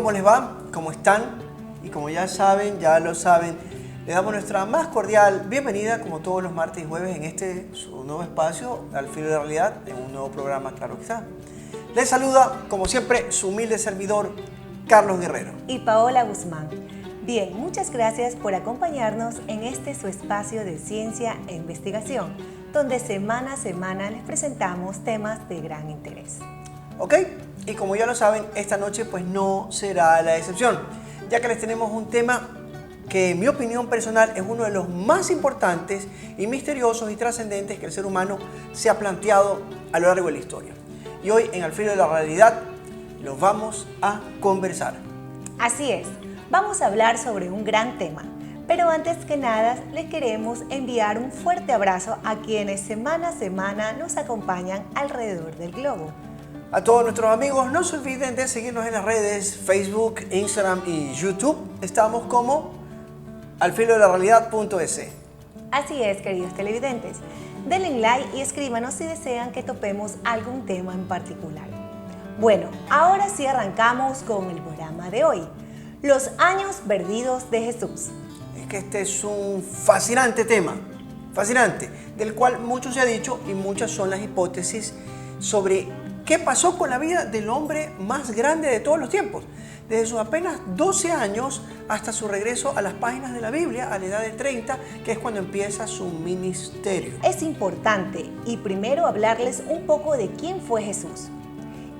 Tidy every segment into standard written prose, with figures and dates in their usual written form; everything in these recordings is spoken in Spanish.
¿cómo les va? ¿Cómo están? Y como ya saben, ya lo saben, le damos nuestra más cordial bienvenida, como todos los martes y jueves, en este su nuevo espacio, Al Filo de la Realidad, en un nuevo programa, claro que está. Les saluda, como siempre, su humilde servidor, Carlos Guerrero. Y Paola Guzmán. Bien, muchas gracias por acompañarnos en este su espacio de ciencia e investigación, donde semana a semana les presentamos temas de gran interés. ¿Ok? Y como ya lo saben, esta noche pues no será la excepción, ya que les tenemos un tema que en mi opinión personal es uno de los más importantes y misteriosos y trascendentes que el ser humano se ha planteado a lo largo de la historia. Y hoy en Al Filo de la Realidad los vamos a conversar. Así es, vamos a hablar sobre un gran tema, pero antes que nada les queremos enviar un fuerte abrazo a quienes semana a semana nos acompañan alrededor del globo. A todos nuestros amigos, no se olviden de seguirnos en las redes Facebook, Instagram y YouTube. Estamos como alfilodelarrealidad.es. Así es, queridos televidentes. Denle like y escríbanos si desean que topemos algún tema en particular. Bueno, ahora sí arrancamos con el programa de hoy. Los años perdidos de Jesús. Es que este es un fascinante tema, fascinante, del cual mucho se ha dicho y muchas son las hipótesis sobre qué pasó con la vida del hombre más grande de todos los tiempos, desde sus apenas 12 años hasta su regreso a las páginas de la Biblia a la edad de 30, que es cuando empieza su ministerio. Es importante y primero hablarles un poco de quién fue Jesús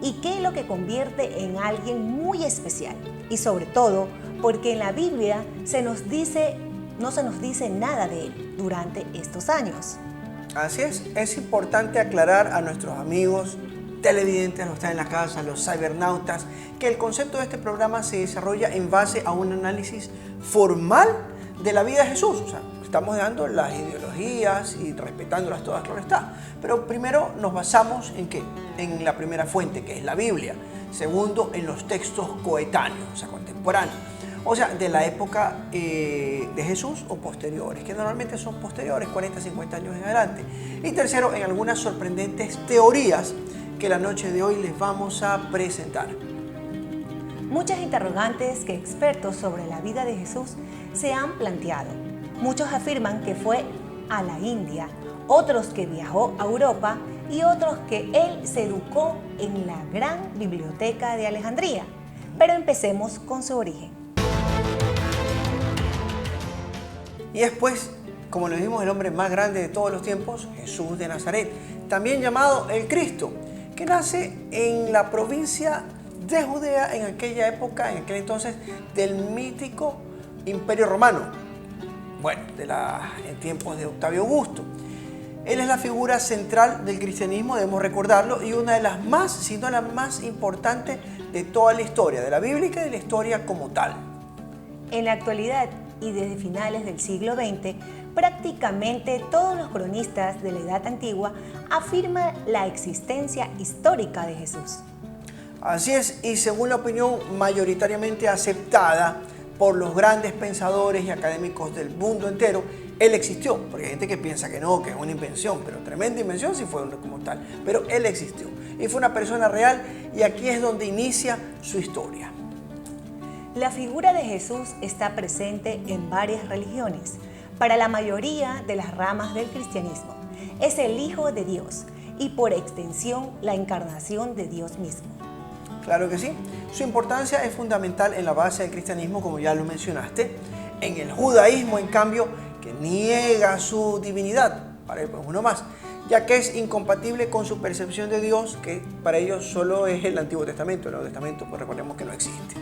y qué es lo que convierte en alguien muy especial. Y sobre todo, porque en la Biblia no se nos dice nada de él durante estos años. Así es importante aclarar a nuestros amigos televidentes, los que están en la casa, los cibernautas, que el concepto de este programa se desarrolla en base a un análisis formal de la vida de Jesús. O sea, estamos dando las ideologías y respetándolas todas, claro está. Pero primero nos basamos en ¿qué? En la primera fuente, que es la Biblia. Segundo, en los textos coetáneos, o sea, contemporáneos. O sea, de la época de Jesús o posteriores, que normalmente son posteriores, 40, 50 años en adelante. Y tercero, en algunas sorprendentes teorías que la noche de hoy les vamos a presentar. Muchas interrogantes que expertos sobre la vida de Jesús se han planteado. Muchos afirman que fue a la India, otros que viajó a Europa y otros que él se educó en la gran biblioteca de Alejandría. Pero empecemos con su origen. Y es pues, como lo dijimos, el hombre más grande de todos los tiempos, Jesús de Nazaret, también llamado el Cristo, que nace en la provincia de Judea en aquella época, en aquel entonces, del mítico Imperio Romano. Bueno, en tiempos de Octavio Augusto. Él es la figura central del cristianismo, debemos recordarlo, y una de las más, si no la más importante de toda la historia, de la bíblica y de la historia como tal. En la actualidad y desde finales del siglo XX, prácticamente todos los cronistas de la Edad Antigua afirman la existencia histórica de Jesús. Así es, y según la opinión mayoritariamente aceptada por los grandes pensadores y académicos del mundo entero, él existió, porque hay gente que piensa que no, que es una invención, pero tremenda invención sí fue como tal, pero él existió y fue una persona real, y aquí es donde inicia su historia. La figura de Jesús está presente en varias religiones. Para la mayoría de las ramas del cristianismo, es el Hijo de Dios y por extensión la encarnación de Dios mismo. Claro que sí, su importancia es fundamental en la base del cristianismo, como ya lo mencionaste. En el judaísmo, en cambio, que niega su divinidad, para él pues uno más, ya que es incompatible con su percepción de Dios, que para ellos solo es el Antiguo Testamento. El Nuevo Testamento, pues recordemos que no existe.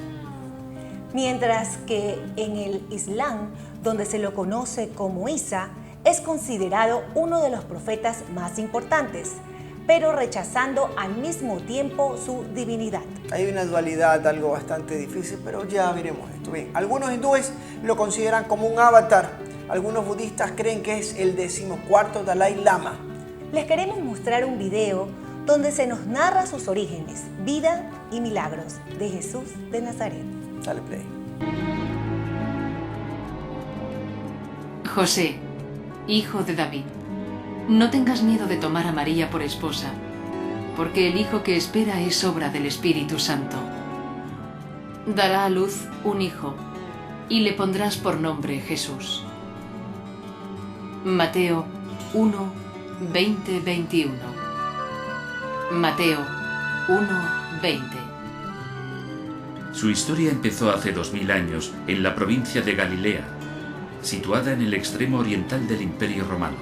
Mientras que en el Islam, donde se lo conoce como Isa, es considerado uno de los profetas más importantes, pero rechazando al mismo tiempo su divinidad. Hay una dualidad, algo bastante difícil, pero ya veremos esto. Bien, algunos hindúes lo consideran como un avatar, algunos budistas creen que es el 14º Dalai Lama. Les queremos mostrar un video donde se nos narra sus orígenes, vida y milagros de Jesús de Nazaret. Dale play. José, hijo de David, no tengas miedo de tomar a María por esposa, porque el hijo que espera es obra del Espíritu Santo. dará a luz un hijo, y le pondrás por nombre Jesús. Mateo 1, 20, 21. Mateo 1, 20. Su historia empezó hace 2000 años en la provincia de Galilea, situada en el extremo oriental del Imperio Romano.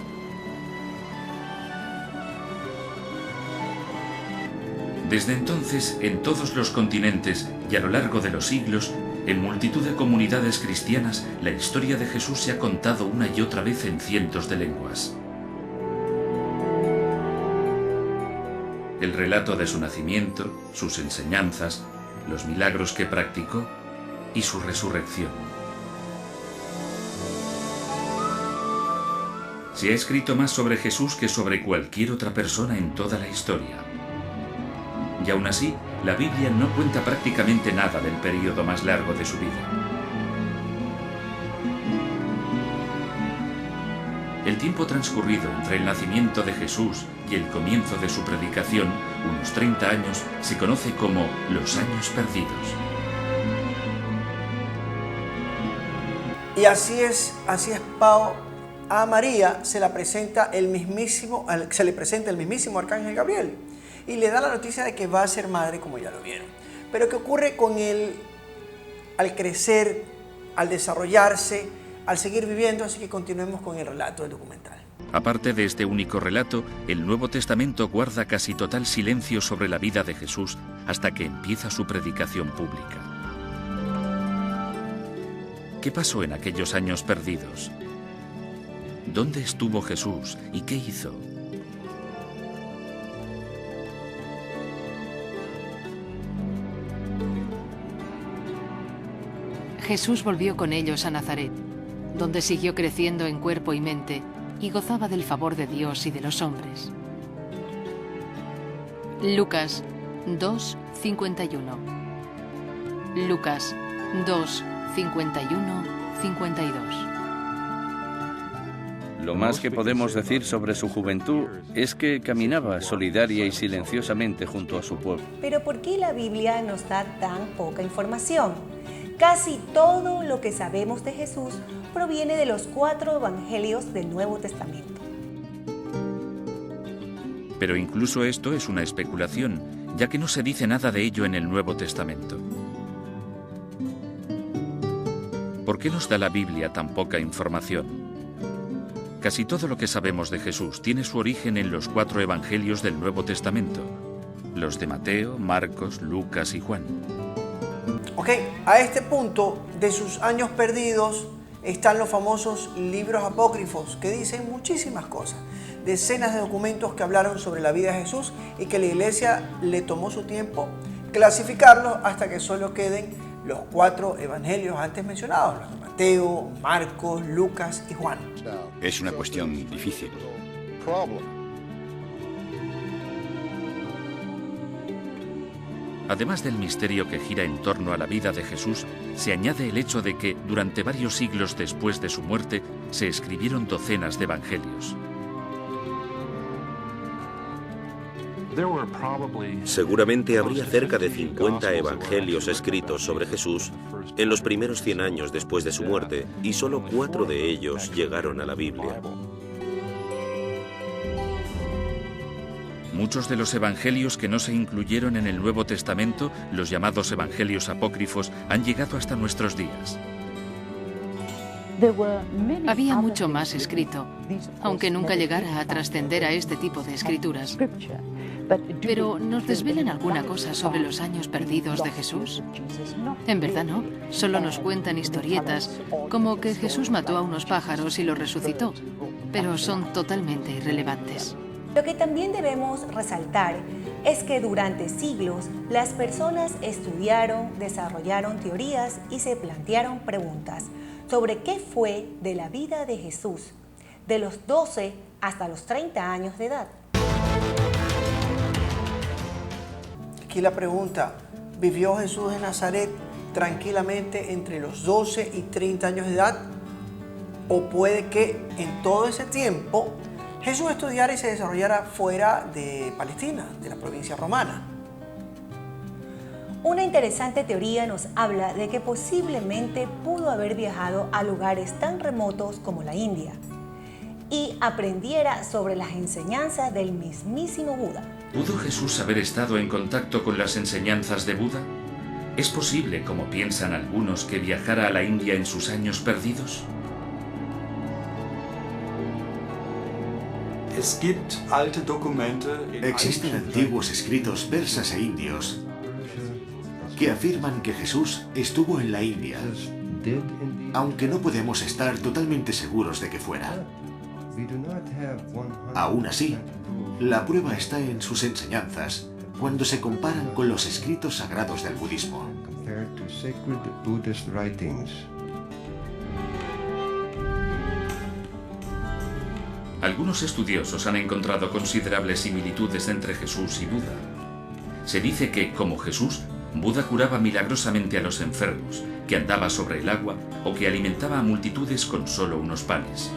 Desde entonces, en todos los continentes y a lo largo de los siglos, en multitud de comunidades cristianas, la historia de Jesús se ha contado una y otra vez en cientos de lenguas. El relato de su nacimiento, sus enseñanzas, los milagros que practicó y su resurrección. Se ha escrito más sobre Jesús que sobre cualquier otra persona en toda la historia. Y aún así, la Biblia no cuenta prácticamente nada del periodo más largo de su vida. El tiempo transcurrido entre el nacimiento de Jesús y el comienzo de su predicación, unos 30 años, se conoce como los años perdidos. Y así es, Pau. A María se le presenta el mismísimo arcángel Gabriel y le da la noticia de que va a ser madre, como ya lo vieron. Pero ¿qué ocurre con él al crecer, al desarrollarse, al seguir viviendo? Así que continuemos con el relato del documental. Aparte de este único relato, el Nuevo Testamento guarda casi total silencio sobre la vida de Jesús hasta que empieza su predicación pública. ¿Qué pasó en aquellos años perdidos? ¿Dónde estuvo Jesús y qué hizo? Jesús volvió con ellos a Nazaret, donde siguió creciendo en cuerpo y mente y gozaba del favor de Dios y de los hombres. Lucas 2, 51. Lucas 2, 51, 52. Lo más que podemos decir sobre su juventud es que caminaba solidaria y silenciosamente junto a su pueblo. Pero ¿por qué la Biblia nos da tan poca información? Casi todo lo que sabemos de Jesús proviene de los 4 evangelios del Nuevo Testamento. Pero incluso esto es una especulación, ya que no se dice nada de ello en el Nuevo Testamento. ¿Por qué nos da la Biblia tan poca información? Casi todo lo que sabemos de Jesús tiene su origen en los 4 evangelios del Nuevo Testamento, los de Mateo, Marcos, Lucas y Juan. Ok, a este punto de sus años perdidos están los famosos libros apócrifos que dicen muchísimas cosas, decenas de documentos que hablaron sobre la vida de Jesús y que la iglesia le tomó su tiempo clasificarlos hasta que solo queden los 4 evangelios antes mencionados, los de Mateo, Marcos, Lucas y Juan. Es una cuestión difícil. Además del misterio que gira en torno a la vida de Jesús, se añade el hecho de que, durante varios siglos después de su muerte, se escribieron docenas de evangelios. Seguramente habría cerca de 50 evangelios escritos sobre Jesús en los primeros 100 años después de su muerte, y solo 4 de ellos llegaron a la Biblia. Muchos de los evangelios que no se incluyeron en el Nuevo Testamento, los llamados evangelios apócrifos, han llegado hasta nuestros días. Había mucho más escrito, aunque nunca llegara a trascender a este tipo de escrituras. Pero, ¿nos desvelan alguna cosa sobre los años perdidos de Jesús? En verdad no, solo nos cuentan historietas, como que Jesús mató a unos pájaros y los resucitó, pero son totalmente irrelevantes. Lo que también debemos resaltar es que durante siglos las personas estudiaron, desarrollaron teorías y se plantearon preguntas sobre qué fue de la vida de Jesús, de los 12 hasta los 30 años de edad. Aquí la pregunta, ¿vivió Jesús de Nazaret tranquilamente entre los 12 y 30 años de edad? ¿O puede que en todo ese tiempo Jesús estudiara y se desarrollara fuera de Palestina, de la provincia romana? Una interesante teoría nos habla de que posiblemente pudo haber viajado a lugares tan remotos como la India y aprendiera sobre las enseñanzas del mismísimo Buda. ¿Pudo Jesús haber estado en contacto con las enseñanzas de Buda? ¿Es posible, como piensan algunos, que viajara a la India en sus años perdidos? Existen antiguos escritos persas e indios que afirman que Jesús estuvo en la India, aunque no podemos estar totalmente seguros de que fuera. Aún así, la prueba está en sus enseñanzas cuando se comparan con los escritos sagrados del budismo. Algunos estudiosos han encontrado considerables similitudes entre Jesús y Buda. Se dice que, como Jesús, Buda curaba milagrosamente a los enfermos, que andaba sobre el agua o que alimentaba a multitudes con solo unos panes.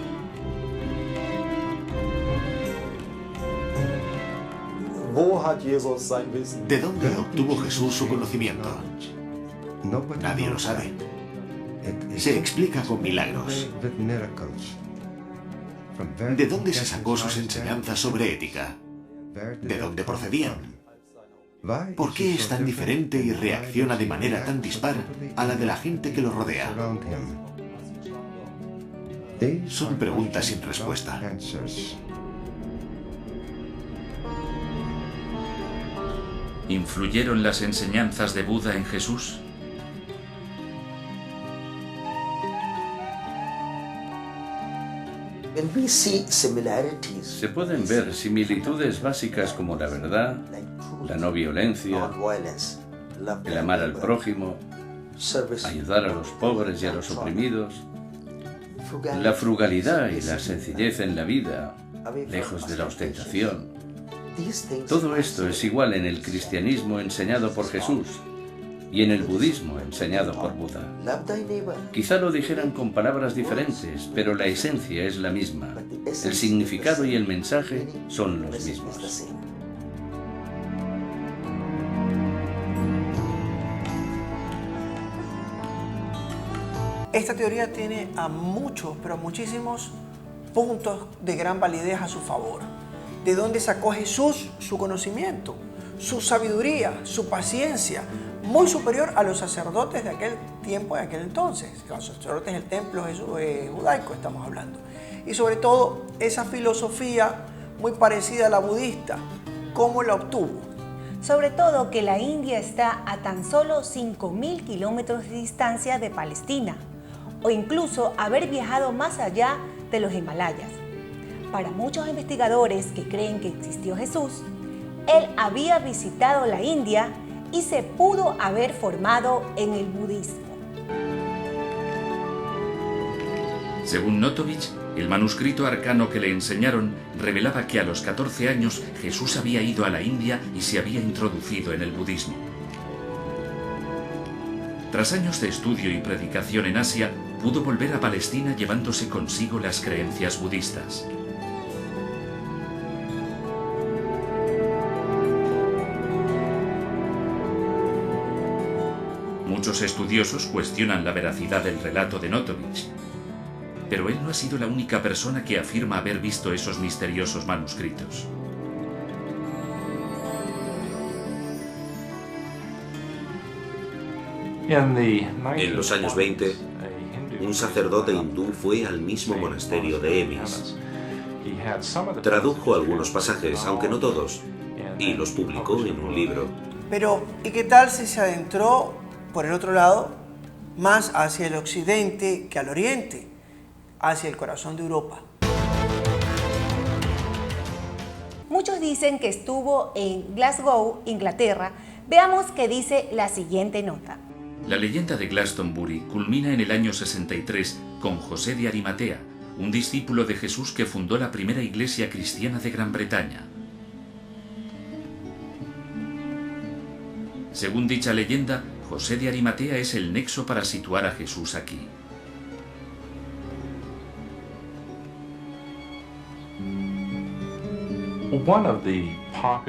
¿De dónde obtuvo Jesús su conocimiento? Nadie lo sabe. Se explica con milagros. ¿De dónde se sacó sus enseñanzas sobre ética? ¿De dónde procedían? ¿Por qué es tan diferente y reacciona de manera tan dispar a la de la gente que lo rodea? Son preguntas sin respuesta. ¿Influyeron las enseñanzas de Buda en Jesús? Se pueden ver similitudes básicas como la verdad, la no violencia, el amar al prójimo, ayudar a los pobres y a los oprimidos, la frugalidad y la sencillez en la vida, lejos de la ostentación. Todo esto es igual en el cristianismo enseñado por Jesús y en el budismo enseñado por Buda. Quizá lo dijeran con palabras diferentes, pero la esencia es la misma. El significado y el mensaje son los mismos. Esta teoría tiene a muchos, pero a muchísimos puntos de gran validez a su favor. ¿De dónde sacó Jesús su conocimiento, su sabiduría, su paciencia, muy superior a los sacerdotes de aquel tiempo, de aquel entonces? Los sacerdotes del templo judaico estamos hablando. Y sobre todo, esa filosofía muy parecida a la budista, ¿cómo la obtuvo? Sobre todo que la India está a tan solo 5.000 kilómetros de distancia de Palestina, o incluso haber viajado más allá de los Himalayas. Para muchos investigadores que creen que existió Jesús, él había visitado la India y se pudo haber formado en el budismo. Según Notovich, el manuscrito arcano que le enseñaron revelaba que a los 14 años Jesús había ido a la India y se había introducido en el budismo. Tras años de estudio y predicación en Asia, pudo volver a Palestina llevándose consigo las creencias budistas. Muchos estudiosos cuestionan la veracidad del relato de Notovich, pero él no ha sido la única persona que afirma haber visto esos misteriosos manuscritos. En los años 20, un sacerdote hindú fue al mismo monasterio de Emis. Tradujo algunos pasajes, aunque no todos, y los publicó en un libro. Pero, ¿y qué tal si se adentró por el otro lado, más hacia el occidente que al oriente, hacia el corazón de Europa? Muchos dicen que estuvo en Glasgow, Inglaterra. Veamos qué dice la siguiente nota. La leyenda de Glastonbury culmina en el año 63 con José de Arimatea, un discípulo de Jesús que fundó la primera iglesia cristiana de Gran Bretaña. Según dicha leyenda, José de Arimatea es el nexo para situar a Jesús aquí.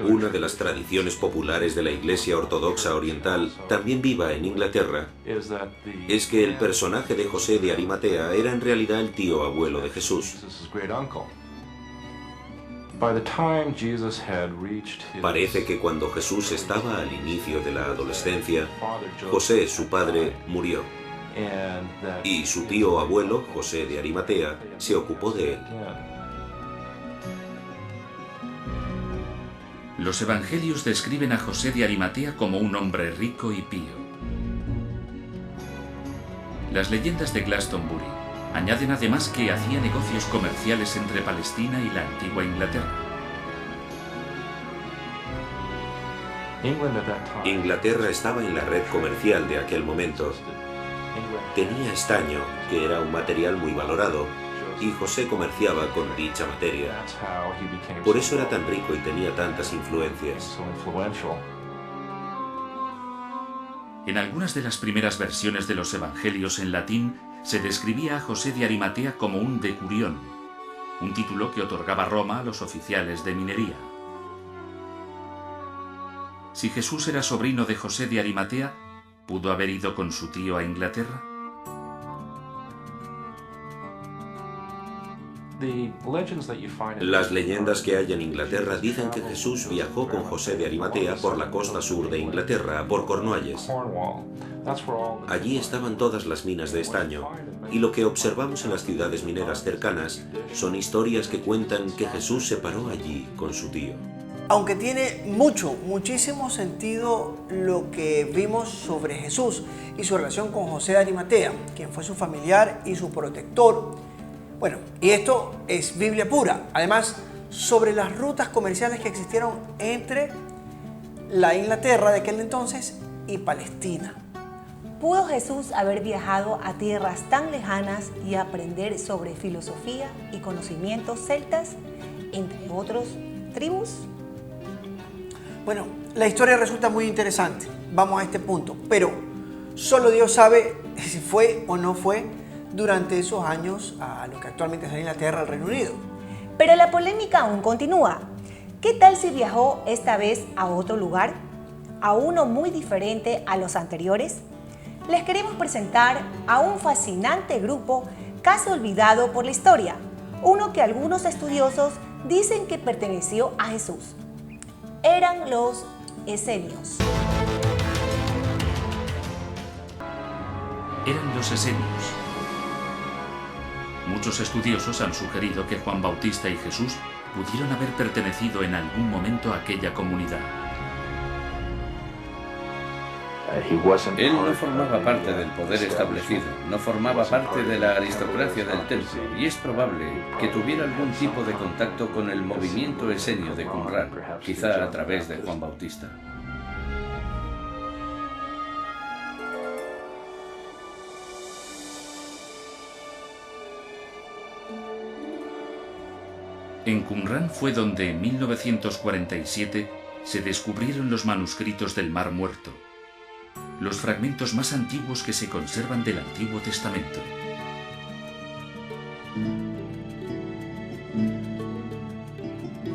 Una de las tradiciones populares de la Iglesia Ortodoxa Oriental, también viva en Inglaterra, es que el personaje de José de Arimatea era en realidad el tío abuelo de Jesús. Parece que cuando Jesús estaba al inicio de la adolescencia, José, su padre, murió. Y su tío abuelo, José de Arimatea, se ocupó de él. Los evangelios describen a José de Arimatea como un hombre rico y pío. Las leyendas de Glastonbury añaden además que hacía negocios comerciales entre Palestina y la antigua Inglaterra. Inglaterra estaba en la red comercial de aquel momento. Tenía estaño, que era un material muy valorado, y José comerciaba con dicha materia. Por eso era tan rico y tenía tantas influencias. En algunas de las primeras versiones de los evangelios en latín se describía a José de Arimatea como un decurión, un título que otorgaba Roma a los oficiales de minería. Si Jesús era sobrino de José de Arimatea, ¿pudo haber ido con su tío a Inglaterra? Las leyendas que hay en Inglaterra dicen que Jesús viajó con José de Arimatea por la costa sur de Inglaterra, por Cornualles. Allí estaban todas las minas de estaño, y lo que observamos en las ciudades mineras cercanas son historias que cuentan que Jesús se paró allí con su tío. Aunque tiene muchísimo sentido lo que vimos sobre Jesús y su relación con José de Arimatea, quien fue su familiar y su protector. Bueno, y esto es Biblia pura. Además, sobre las rutas comerciales que existieron entre la Inglaterra de aquel entonces y Palestina. ¿Pudo Jesús haber viajado a tierras tan lejanas y aprender sobre filosofía y conocimientos celtas, entre otros tribus? Bueno, la historia resulta muy interesante. Vamos a este punto, pero solo Dios sabe si fue o no fue durante esos años a lo que actualmente es Inglaterra, el Reino Unido. Pero la polémica aún continúa. ¿Qué tal si viajó esta vez a otro lugar? ¿A uno muy diferente a los anteriores? Les queremos presentar a un fascinante grupo casi olvidado por la historia, uno que algunos estudiosos dicen que perteneció a Jesús. Eran los esenios. Eran los esenios. Muchos estudiosos han sugerido que Juan Bautista y Jesús pudieron haber pertenecido en algún momento a aquella comunidad. Él no formaba parte del poder establecido, no formaba parte de la aristocracia del templo, y es probable que tuviera algún tipo de contacto con el movimiento esenio de Qumran, quizá a través de Juan Bautista. En Qumran fue donde en 1947 se descubrieron los manuscritos del Mar Muerto, los fragmentos más antiguos que se conservan del Antiguo Testamento.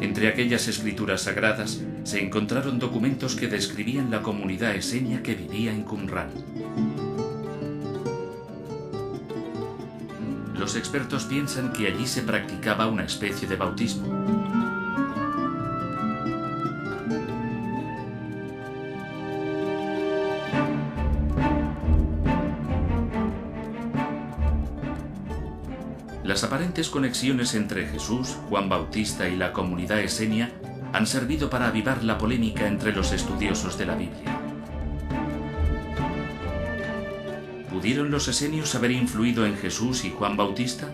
Entre aquellas escrituras sagradas se encontraron documentos que describían la comunidad esenia que vivía en Qumran. Los expertos piensan que allí se practicaba una especie de bautismo. Las aparentes conexiones entre Jesús, Juan Bautista y la comunidad esenia han servido para avivar la polémica entre los estudiosos de la Biblia. ¿Pudieron los esenios haber influido en Jesús y Juan Bautista?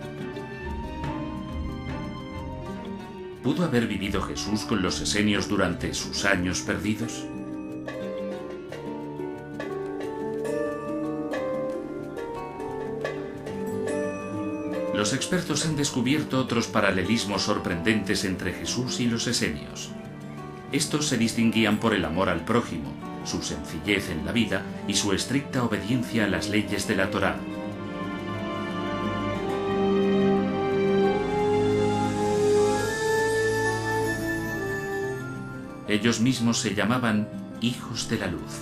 ¿Pudo haber vivido Jesús con los esenios durante sus años perdidos? Los expertos han descubierto otros paralelismos sorprendentes entre Jesús y los esenios. Estos se distinguían por el amor al prójimo, su sencillez en la vida y su estricta obediencia a las leyes de la Torá. Ellos mismos se llamaban hijos de la luz.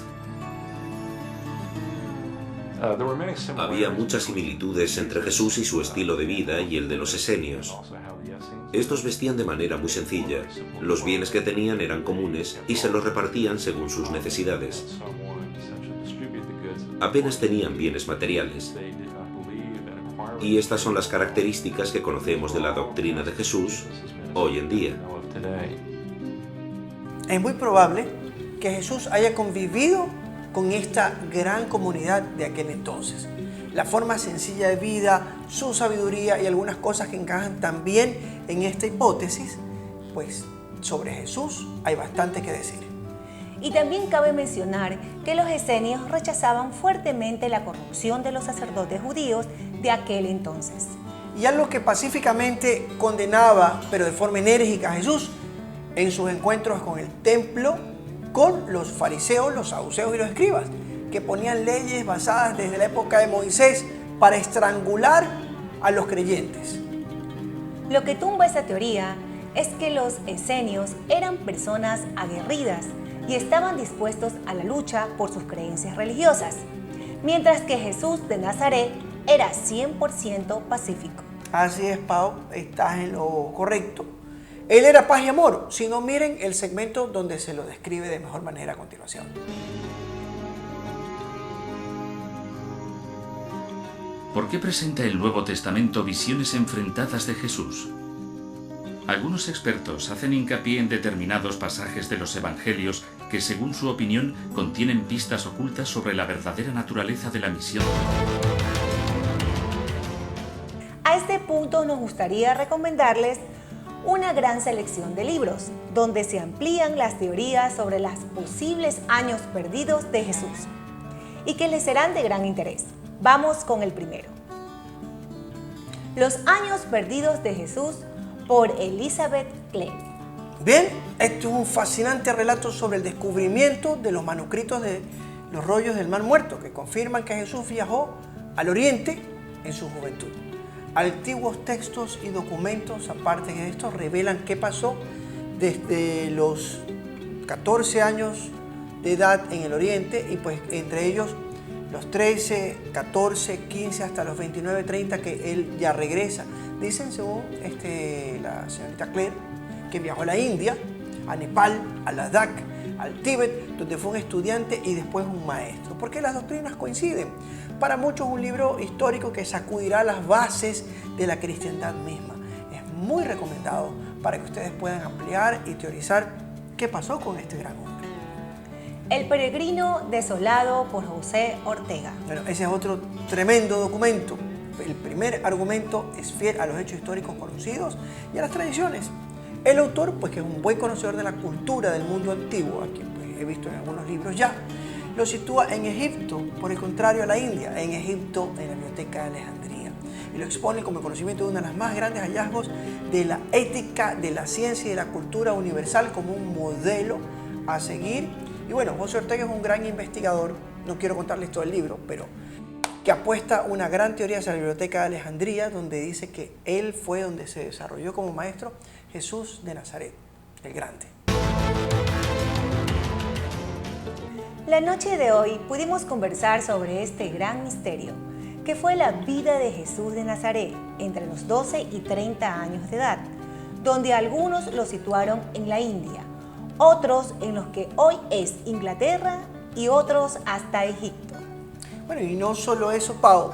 Había muchas similitudes entre Jesús y su estilo de vida y el de los esenios. Estos vestían de manera muy sencilla. Los bienes que tenían eran comunes y se los repartían según sus necesidades. Apenas tenían bienes materiales. Y estas son las características que conocemos de la doctrina de Jesús hoy en día. Es muy probable que Jesús haya convivido con esta gran comunidad de aquel entonces. La forma sencilla de vida, su sabiduría y algunas cosas que encajan también en esta hipótesis, pues sobre Jesús hay bastante que decir. Y también cabe mencionar que los esenios rechazaban fuertemente la corrupción de los sacerdotes judíos de aquel entonces. Y algo que pacíficamente condenaba, pero de forma enérgica, a Jesús en sus encuentros con el templo, con los fariseos, los saduceos y los escribas, que ponían leyes basadas desde la época de Moisés para estrangular a los creyentes. Lo que tumba esa teoría es que los esenios eran personas aguerridas y estaban dispuestos a la lucha por sus creencias religiosas, mientras que Jesús de Nazaret era 100% pacífico. Así es, Pau, estás en lo correcto. Él era paz y amor. Si no, miren el segmento donde se lo describe de mejor manera a continuación. ¿Por qué presenta el Nuevo Testamento visiones enfrentadas de Jesús? Algunos expertos hacen hincapié en determinados pasajes de los Evangelios que, según su opinión, contienen pistas ocultas sobre la verdadera naturaleza de la misión. A este punto nos gustaría recomendarles una gran selección de libros, donde se amplían las teorías sobre los posibles años perdidos de Jesús y que les serán de gran interés. Vamos con el primero. Los años perdidos de Jesús por Elizabeth Clare. Bien, esto es un fascinante relato sobre el descubrimiento de los manuscritos de los rollos del Mar Muerto, que confirman que Jesús viajó al Oriente en su juventud. Antiguos textos y documentos, aparte de esto, revelan qué pasó desde los 14 años de edad en el Oriente y pues entre ellos los 13, 14, 15 hasta los 29, 30 que él ya regresa. Dicen, según la señorita Clare, que viajó a la India, a Nepal, a Ladakh, al Tíbet, donde fue un estudiante y después un maestro. Porque las doctrinas coinciden. Para muchos un libro histórico que sacudirá las bases de la cristiandad misma. Es muy recomendado para que ustedes puedan ampliar y teorizar qué pasó con este gran hombre. El peregrino desolado por José Ortega. Bueno, ese es otro tremendo documento. El primer argumento es fiel a los hechos históricos conocidos y a las tradiciones. El autor, pues que es un buen conocedor de la cultura del mundo antiguo, a quien pues, he visto en algunos libros ya, lo sitúa en Egipto, por el contrario a la India, en Egipto, en la Biblioteca de Alejandría. Y lo expone como conocimiento de uno de los más grandes hallazgos de la ética, de la ciencia y de la cultura universal como un modelo a seguir. Y bueno, José Ortega es un gran investigador, no quiero contarles todo el libro, pero que apuesta una gran teoría hacia la Biblioteca de Alejandría, donde dice que él fue donde se desarrolló como maestro Jesús de Nazaret, el grande. La noche de hoy pudimos conversar sobre este gran misterio, que fue la vida de Jesús de Nazaret entre los 12 y 30 años de edad, donde algunos lo situaron en la India, otros en los que hoy es Inglaterra y otros hasta Egipto. Bueno, y no solo eso, Pau,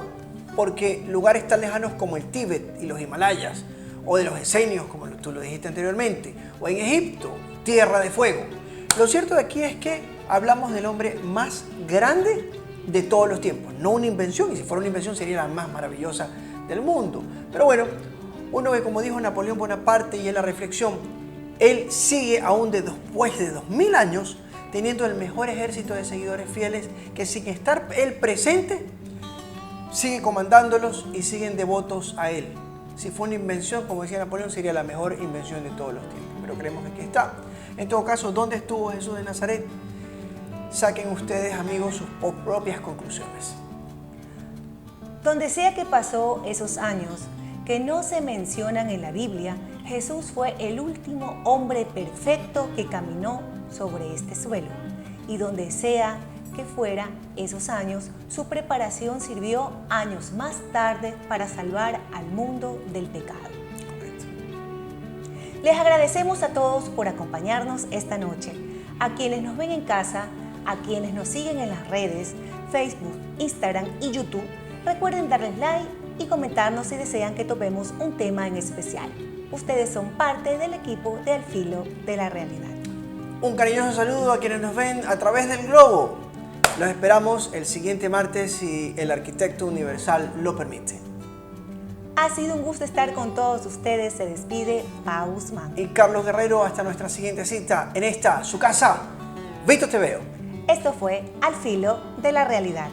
porque lugares tan lejanos como el Tíbet y los Himalayas, o de los esenios, como tú lo dijiste anteriormente, o en Egipto, Tierra de Fuego. Lo cierto de aquí es que hablamos del hombre más grande de todos los tiempos, no una invención, y si fuera una invención sería la más maravillosa del mundo. Pero bueno, uno que como dijo Napoleón Bonaparte y en la reflexión, él sigue aún después de 2000 años teniendo el mejor ejército de seguidores fieles que sin estar él presente, sigue comandándolos y siguen devotos a él. Si fue una invención, como decía Napoleón, sería la mejor invención de todos los tiempos, pero creemos que aquí está. En todo caso, ¿dónde estuvo Jesús de Nazaret? Saquen ustedes, amigos, sus propias conclusiones. Donde sea que pasó esos años que no se mencionan en la Biblia, Jesús fue el último hombre perfecto que caminó sobre este suelo, y donde sea que fuera esos años, su preparación sirvió años más tarde para salvar al mundo del pecado. Les agradecemos a todos por acompañarnos esta noche, a quienes nos ven en casa, a quienes nos siguen en las redes, Facebook, Instagram y YouTube. Recuerden darles like y comentarnos si desean que topemos un tema en especial. Ustedes son parte del equipo de Al Filo de la Realidad. Un cariñoso saludo a quienes nos ven a través del globo. Los esperamos el siguiente martes si el arquitecto universal lo permite. Ha sido un gusto estar con todos ustedes. Se despide Pau Guzmán. Y Carlos Guerrero, hasta nuestra siguiente cita en esta, su casa, Vito Te Veo. Esto fue Al Filo de la Realidad.